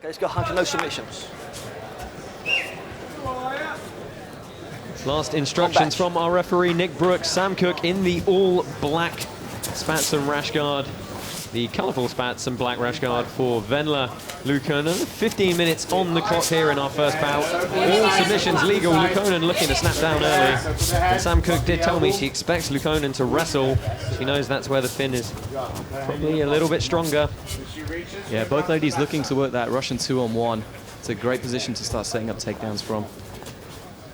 Okay, let's go hunter, no submissions. Last instructions from our referee, Nick Brooks. Sam Cook in the all-black spats and rash guard. The colourful spats and black rash guard for Venla Luukkonen. 15 minutes on the clock here in our first bout. All submissions legal. Luukkonen looking to snap down early. And Sam Cook did tell me she expects Luukkonen to wrestle. She knows that's where the Finn is probably a little bit stronger. Yeah, both ladies looking to work that Russian 2-on-1. It's a great position to start setting up takedowns from.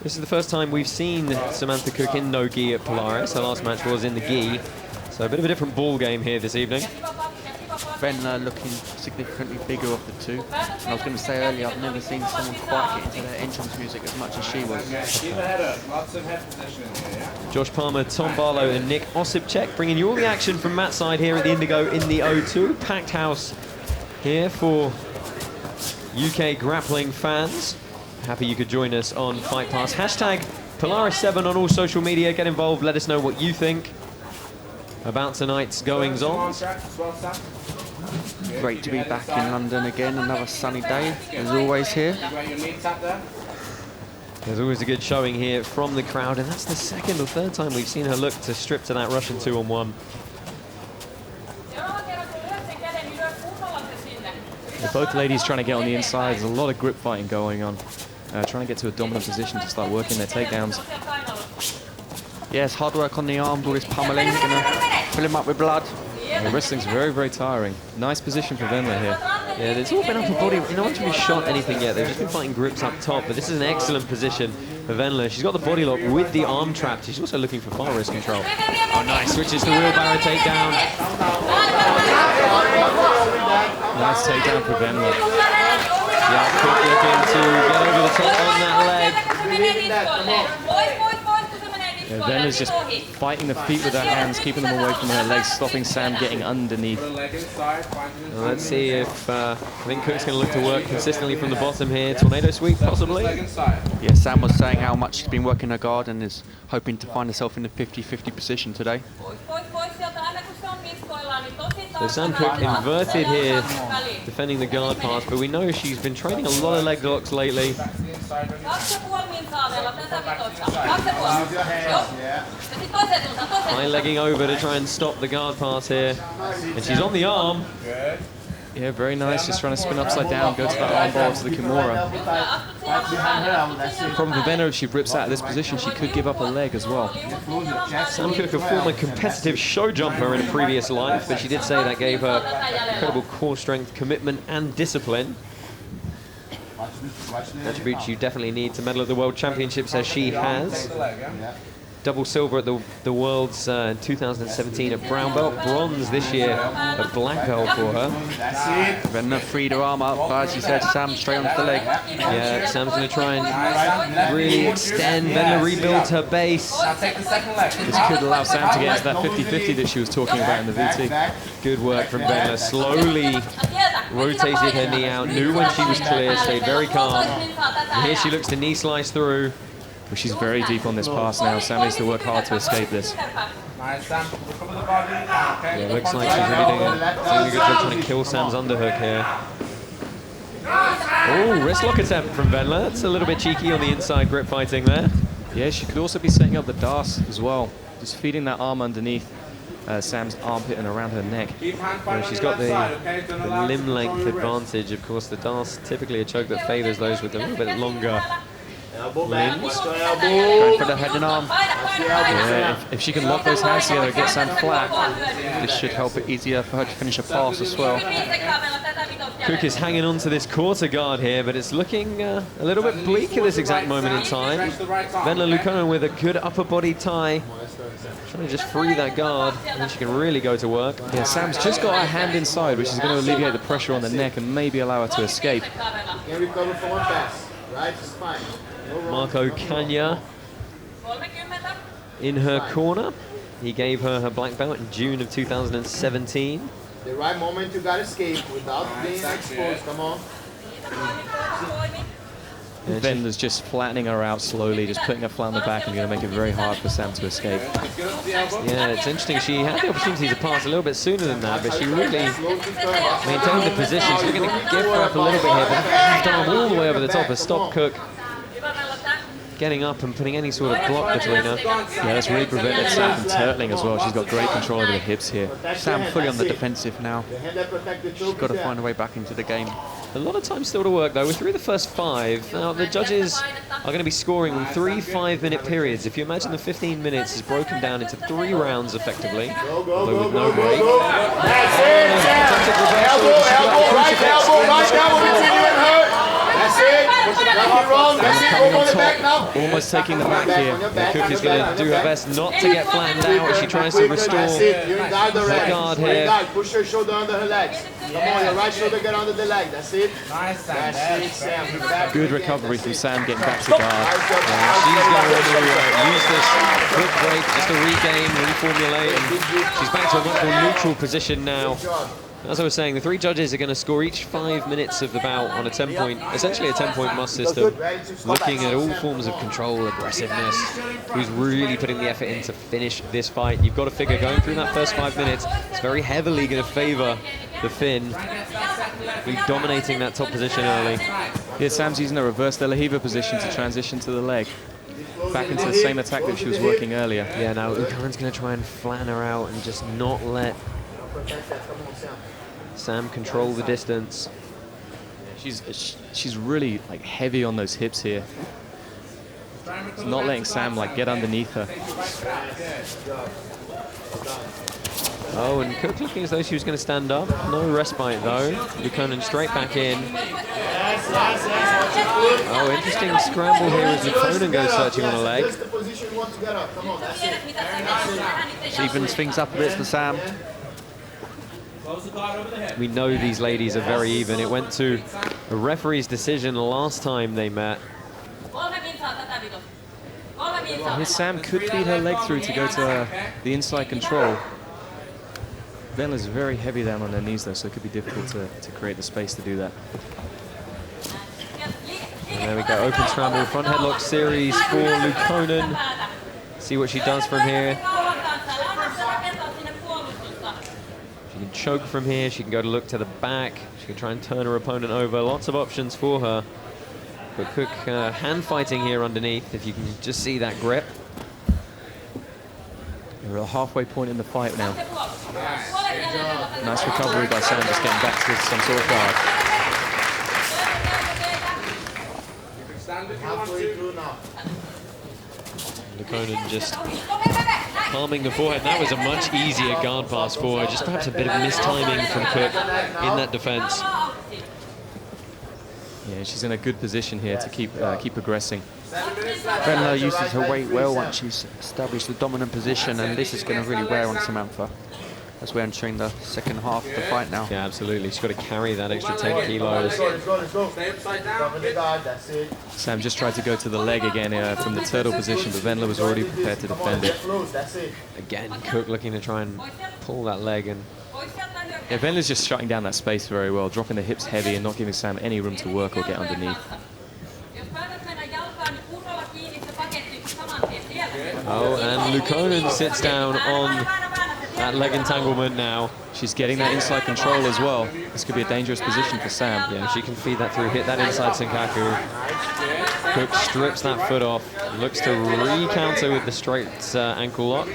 This is the first time we've seen Samantha Cook in no gi at Polaris. Her last match was in the gi. So a bit of a different ball game here this evening. Venla looking significantly bigger of the two. And I was going to say earlier, I've never seen someone quite get into their entrance music as much as she was. Josh Palmer, Tom Barlow and Nick Osipchek bringing you all the action from Matt's side here at the Indigo in the O2. Packed house here for UK grappling fans. Happy you could join us on Fight Pass. Hashtag Polaris7 on all social media. Get involved, let us know what you think about tonight's goings-on. Great to be back in London again, another sunny day, as always here. There's always a good showing here from the crowd, and that's the second or third time we've seen her look to strip to that Russian 2-on-1. Both ladies trying to get on the inside. There's a lot of grip fighting going on. Trying to get to a dominant position to start working their takedowns. Yes, hard work on the arms, all this pummeling, gonna fill him up with blood. The wrestling's very, very tiring. Nice position for Venla here. Yeah, it's all been upper body. No one's really shot anything yet. They've just been fighting grips up top, but this is an excellent position for Venla. She's got the body lock with the arm trap. She's also looking for far wrist control. Oh, nice. Switches to wheelbarrow takedown. Nice takedown for Venla. Yeah, Cook looking to get over the top on that leg. Yeah, Venla's just fighting the feet with her hands, keeping them away from her legs, stopping Sam getting underneath. Well, let's see if I think Cook's going to look to work consistently from the bottom here. Tornado sweep, possibly. Yeah, Sam was saying how much she's been working her guard and is hoping to find herself in the 50-50 position today. So Sam Cook inverted here, defending the guard pass, but we know she's been training a lot of leg locks lately. High legging over to try and stop the guard pass here. And she's on the arm. Yeah, very nice. Just trying to spin upside down, go to that arm bar to the Kimura. The problem with Venla, if she rips out of this position, she could give up a leg as well. Sam Cook, a former competitive show jumper in a previous life, but she did say that gave her incredible core strength, commitment and discipline. Attributes you definitely need to medal at the World Championships, as she has. Double silver at the Worlds in 2017 at brown belt, bronze this year at black belt for her. Venla freed her arm up, but as you said, Sam straight onto the leg. Yeah, Sam's going to try and really extend. Venla rebuilds her base. This could allow Sam to get into that 50-50 that she was talking about in the VT. Good work from Venla. Slowly rotated her knee out, knew when she was clear, stayed very calm. And here she looks to knee slice through. But she's very deep on this pass now. Sam needs to work hard to escape this. Yeah, looks like she's really doing a good job trying to kill Sam's underhook here. Oh, wrist lock attempt from Venla. That's a little bit cheeky on the inside grip fighting there. Yeah, she could also be setting up the DAS as well. Just feeding that arm underneath Sam's armpit and around her neck. Yeah, she's got the limb length advantage. Of course, the DAS typically a choke that favors those with a little bit longer limbs. Going for the head and arm. Yeah, if she can lock those hands together and get Sam flat, this should help it easier for her to finish a pass as well. Cook is hanging on to this quarter guard here, but it's looking a little bit bleak at this exact moment in time. Venla Luukkonen with a good upper body tie, trying to just free that guard, and then she can really go to work. Yeah, Sam's just got her hand inside, which is going to alleviate the pressure on the neck and maybe allow her to escape. Marco Kanya in her corner. He gave her her black belt in June of 2017. The right moment you got to escape without being exposed. Come on. Venla's just flattening her out slowly, just putting her flat on the back and going to make it very hard for Sam to escape. Yeah, it's interesting. She had the opportunity to pass a little bit sooner than that, but she really maintained the position. She's going to give her up a little bit here, but left arm all the way over the top has stopped Cook getting up and putting any sort of block between her. Yeah, that's really prevented Sam from turtling as well. She's got great control over the hips here. Sam fully on the defensive now. She's got to find a way back into the game. A lot of time still to work, though. We're through the first 5. Now, the judges are going to be scoring in 3 5-minute periods. If you imagine the 15 minutes is broken down into 3 rounds, effectively, although with no break. That's it. Almost taking the back here. Cook is going to do her best not to get flattened out as she tries to restore her guard here. Push your shoulder under her legs. Come on, your right shoulder get under the leg. That's it. Sam. Good recovery from Sam getting back to guard. She's going to use this quick break just to regain, reformulate, and she's back to a much more neutral position now. As I was saying, the 3 judges are going to score each 5 minutes of the bout on a 10-point, essentially a 10-point must system, looking at all forms of control, aggressiveness, who's really putting the effort in to finish this fight. You've got to figure going through that first 5 minutes, it's very heavily going to favor the Finn, really dominating that top position early. Here, Sam's using a reverse De La Riva position to transition to the leg. Back into the same attack that she was working earlier. Yeah, now Luukkonen's going to try and flatten her out and just not let Sam control the distance. She's really like heavy on those hips here. She's not letting Sam like get underneath her. Oh, and Cook looking as though she was going to stand up. No respite though. Luukkonen straight back in. Oh, interesting scramble here as Luukkonen goes searching on a leg. She evens things up a bit for Sam. We know these ladies are very even. It went to a referee's decision last time they met. Here, Sam could feed her leg through to go to the inside control. Venla's very heavy down on her knees though, so it could be difficult to create the space to do that. And there we go, open scramble, front headlock series for Luukkonen. See what she does from here. She can choke from here, she can go to look to the back, she can try and turn her opponent over. Lots of options for her. But Cook hand fighting here underneath, if you can just see that grip. We're at the halfway point in the fight now. Nice recovery by Sam, just getting back to some sort of guard. Luukkonen just palming the forehead. That was a much easier guard pass for her. Just perhaps a bit of mistiming from Cook in that defense. Yeah, she's in a good position here to keep progressing. Venla uses her weight well once she's established the dominant position, and this is going to really wear on Samantha as we're entering the second half of the fight now. Yeah, absolutely. She's got to carry that extra 10 kilos. Sam just tried to go to the leg again from the turtle position, but Venla was already prepared to defend it. Again, Cook looking to try and pull that leg in. Yeah, Venla's just shutting down that space very well, dropping the hips heavy and not giving Sam any room to work or get underneath. Oh, and Luukkonen sits down on that leg entanglement now. She's getting that inside control as well. This could be a dangerous position for Sam. Yeah, she can feed that through, hit that inside Senkaku. Cook strips that foot off, looks to re-counter with the straight ankle lock.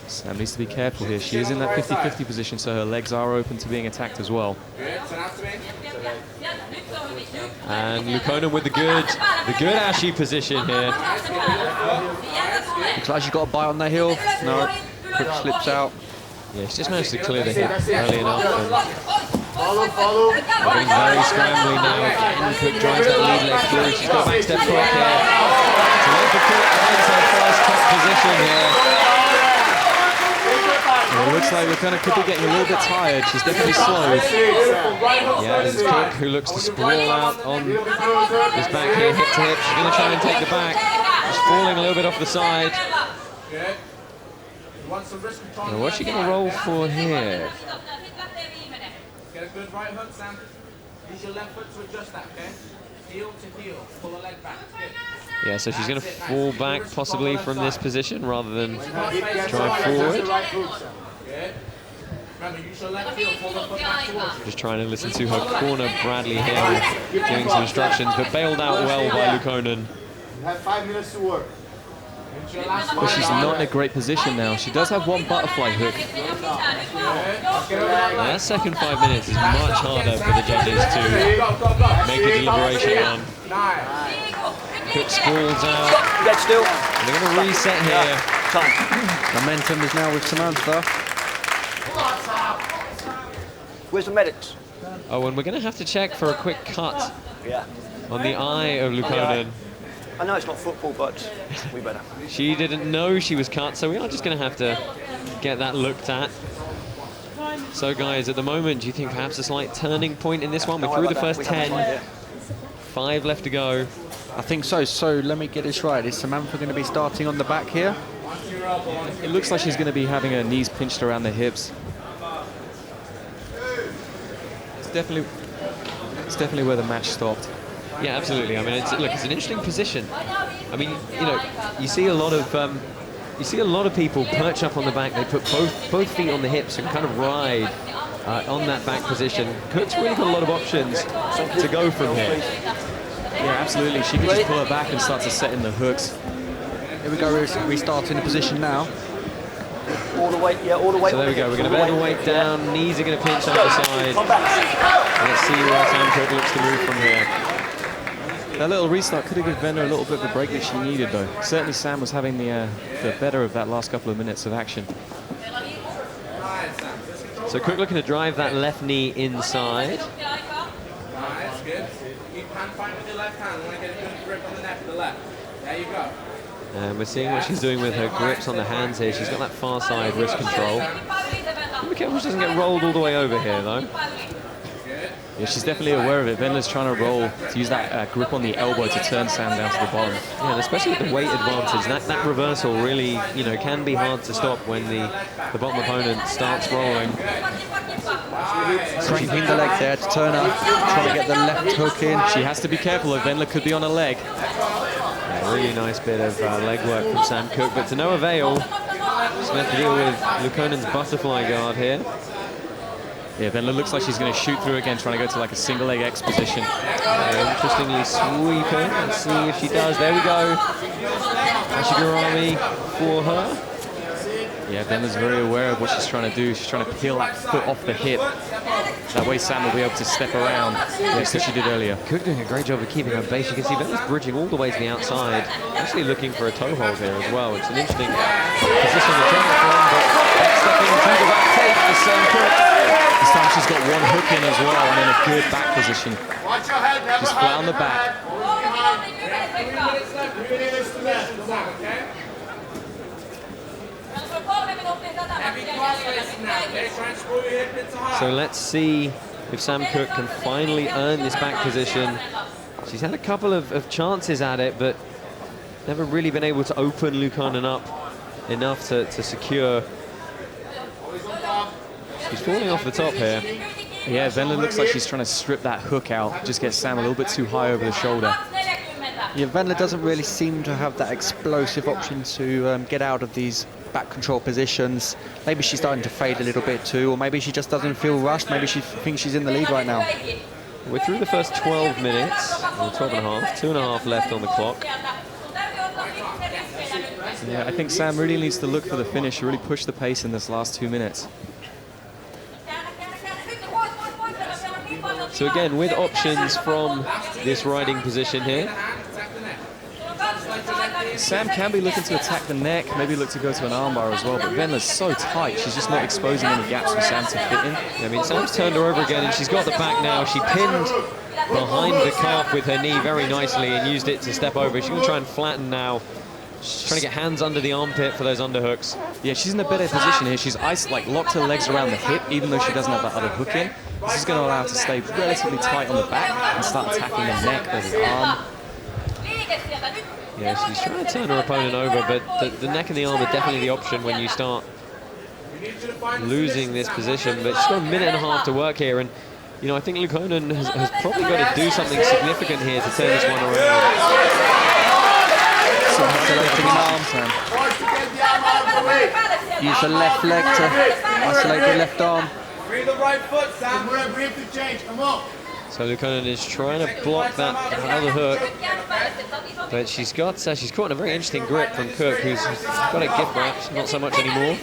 Sam needs to be careful here. She is in that 50-50 position, so her legs are open to being attacked as well. And Luukkonen with the good Ashi position here. Looks like she's got a bite on the heel. No, Cook slips out. Yeah, she just managed to clear the hip early enough. Follow. Getting very scrambly now. Again, Cook drives that lead leg through. She's got back step foot here. Samantha Cook finds her first top position here. It looks like Luukkonen could be getting a little bit tired. She's definitely slow. Yeah, this is Cook who looks to sprawl out on this back here, hip to hip. She's going to try and take the back. She's falling a little bit off the side. Now, what's she going to roll for here? good right hook, Sam. Use your left foot to adjust that, okay? Heel to heel. Pull the leg back. Good. Yeah, so she's going to fall back possibly from this position rather than drive That's forward. the right hook, Sam. Good. Remember, use your left heel. Pull the foot back towards you. Just trying to listen to her corner, Bradley Hill, giving some instructions, but bailed out well by Luukkonen. You have 5 minutes to work. But she's not in a great position now. She does have one butterfly hook. That second 5 minutes is much harder for the judges to make a deliberation on. Cook sprawls out. Dead still. And they're going to reset here. Momentum is now with Samantha. Where's the medics? Oh, and we're going to have to check for a quick cut Yeah. on the eye of Luukkonen. I know it's not football, but we better. She didn't know she was cut, so we are just going to have to get that looked at. So, guys, at the moment, do you think perhaps a slight turning point in this one? We're through the first 10. 5 left to go. I think so. So let me get this right. Is Samantha going to be starting on the back here? It looks like she's going to be having her knees pinched around the hips. It's definitely where the match stopped. Yeah, absolutely. I mean, it's an interesting position. I mean, you know, you see a lot of people perch up on the back. They put both feet on the hips and kind of ride on that back position. Cook's really got a lot of options to go from here. Yeah, absolutely. She could just pull her back and start to set in the hooks. Here we go. We start in a position now. All the weight, yeah, all the weight. So there we go. We're going to bend the weight down. Knees are going to pinch out the side. Let's see where Sam Cook looks to move from here. That little restart could have given Venla a little bit of a break that she needed, though. Certainly Sam was having the better of that last couple of minutes of action. So Cook looking to drive that left knee inside. Nice, good. Keep hand fight with your left hand. You want to get a good grip on the neck of the left. There you go. And we're seeing what she's doing with her grips on the hands here. She's got that far side wrist control. Be careful she doesn't get rolled all the way over here, though. Yeah, she's definitely aware of it. Venla's trying to roll to use that grip on the elbow to turn Sam down to the bottom. Yeah, and especially with the weight advantage, that reversal really, you know, can be hard to stop when the bottom opponent starts rolling. Cranking the leg there to turn up, trying to get the left hook in. She has to be careful, though. Venla could be on a leg. Yeah, really nice bit of leg work from Sam Cook, but to no avail. She's going to have to deal with Luukkonen's butterfly guard here. Yeah, Venla looks like she's going to shoot through again, trying to go to like a single leg X position. Interestingly sweeping. Let's see if she does. There we go. Ashigurami for her. Yeah, Venla's very aware of what she's trying to do. She's trying to peel that foot off the hip. That way Sam will be able to step around, just as she did earlier. Cook doing a great job of keeping her base. You can see Venla's bridging all the way to the outside. Actually looking for a toe hold here as well. It's an interesting position to turn it from, but backstepping to the back take for Sam Cook. This time she's got one hook in as well and in a good back position. Watch your head, never Just flat on the back. 3 minutes left. 3 minutes to left. Come on, okay? Heavy cross facing now, okay? Try and screw your hip into hard. So let's see if Sam Cook can finally earn this back position. She's had a couple of chances at it, but never really been able to open Luukkonen up enough to secure. She's falling off the top here. Yeah, Venla looks like she's trying to strip that hook out, just get Sam a little bit too high over the shoulder. Yeah, Venla doesn't really seem to have that explosive option to get out of these back control positions. Maybe she's starting to fade a little bit too, or maybe she just doesn't feel rushed. Maybe she thinks she's in the lead right now. We're through the first 12 minutes, or 12 and a half, 2.5 left on the clock. Yeah, I think Sam really needs to look for the finish, really push the pace in this last 2 minutes. So again, with options from this riding position here. Sam can be looking to attack the neck, maybe look to go to an armbar as well, but Venla's so tight, she's just not exposing any gaps for Sam to fit in. I mean, Sam's turned her over again, and she's got the back now. She pinned behind the calf with her knee very nicely and used it to step over. She's going to try and flatten now. She's trying to get hands under the armpit for those underhooks. Yeah, she's in a better position here. She's locked her legs around the hip, even though she doesn't have that other hook in. This is going to allow her to stay relatively tight on the back and start attacking the neck or the arm. Yeah, she's trying to turn her opponent over, but the neck and the arm are definitely the option when you start losing this position. But she's got a minute and a half to work here, and You know, I think Luukkonen has probably got to do something significant here to turn this one around. Use the left leg to isolate the left arm. Bring the right foot, Sam. Bring to change. Come on. So Luukkonen is trying to block that other hook, but she's caught in a very interesting grip from Cook, who's got a gift wrapped, not so much anymore.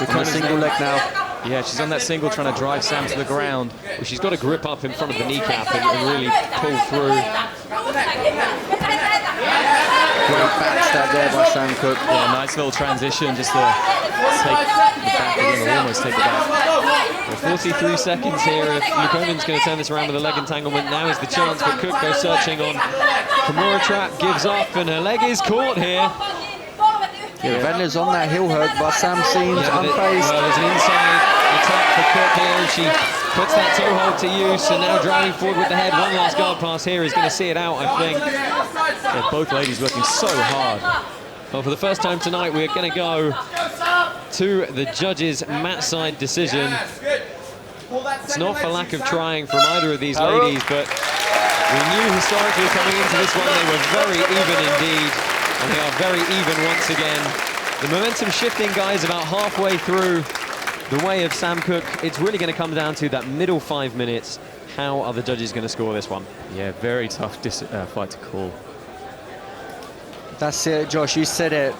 On a single leg now. Yeah, she's on that single trying to drive Sam to the ground. Well, she's got to grip up in front of the kneecap and really pull through. Great backstab there by Sam Cook. Yeah, nice little transition just to take the back again, or almost take the back. Well, 43 seconds here. If Luukkonen's going to turn this around with a leg entanglement, now is the chance, but Cook goes searching on. Kimura trap gives up, and her leg is caught here. Yeah, Venla's on that heel hook, but Sam seems unfazed. Well, there's an inside attack for Cook here, and she puts that toe hold to use, and now driving forward with the head. One last guard pass here is going to see it out, I think. Yeah, both ladies working so hard. Well, for the first time tonight, we're going to go to the judges' mat side decision. It's not for lack of trying from either of these ladies, but we knew historically coming into this one they were very even indeed, and they are very even once again. The momentum shifting, guys, about halfway through the way of Sam Cook. It's really going to come down to that middle 5 minutes. How are the judges going to score this one? Yeah, very tough fight to call. That's it, Josh, you said it.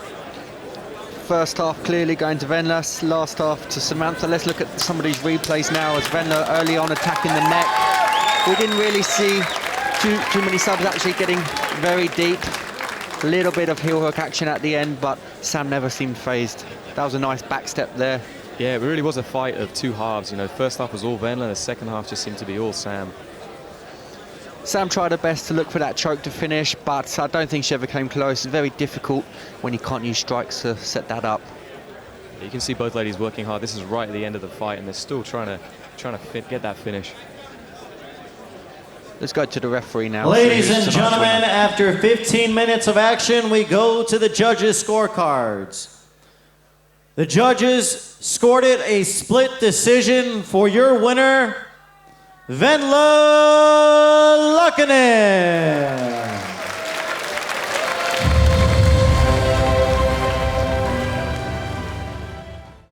First half clearly going to Venla, last half to Samantha. Let's look at some of these replays now as Venla early on attacking the neck. We didn't really see too many subs actually getting very deep. A little bit of heel hook action at the end, but Sam never seemed phased. That was a nice back step there. Yeah, it really was a fight of two halves. You know, first half was all Venla, the second half just seemed to be all Sam. Sam tried her best to look for that choke to finish, but I don't think she ever came close. It's very difficult when you can't use strikes to set that up. You can see both ladies working hard. This is right at the end of the fight, and they're still trying to get that finish. Let's go to the referee now. Ladies and gentlemen, after 15 minutes of action, we go to the judges' scorecards. The judges scored it a split decision for your winner, Venla Luukkonen.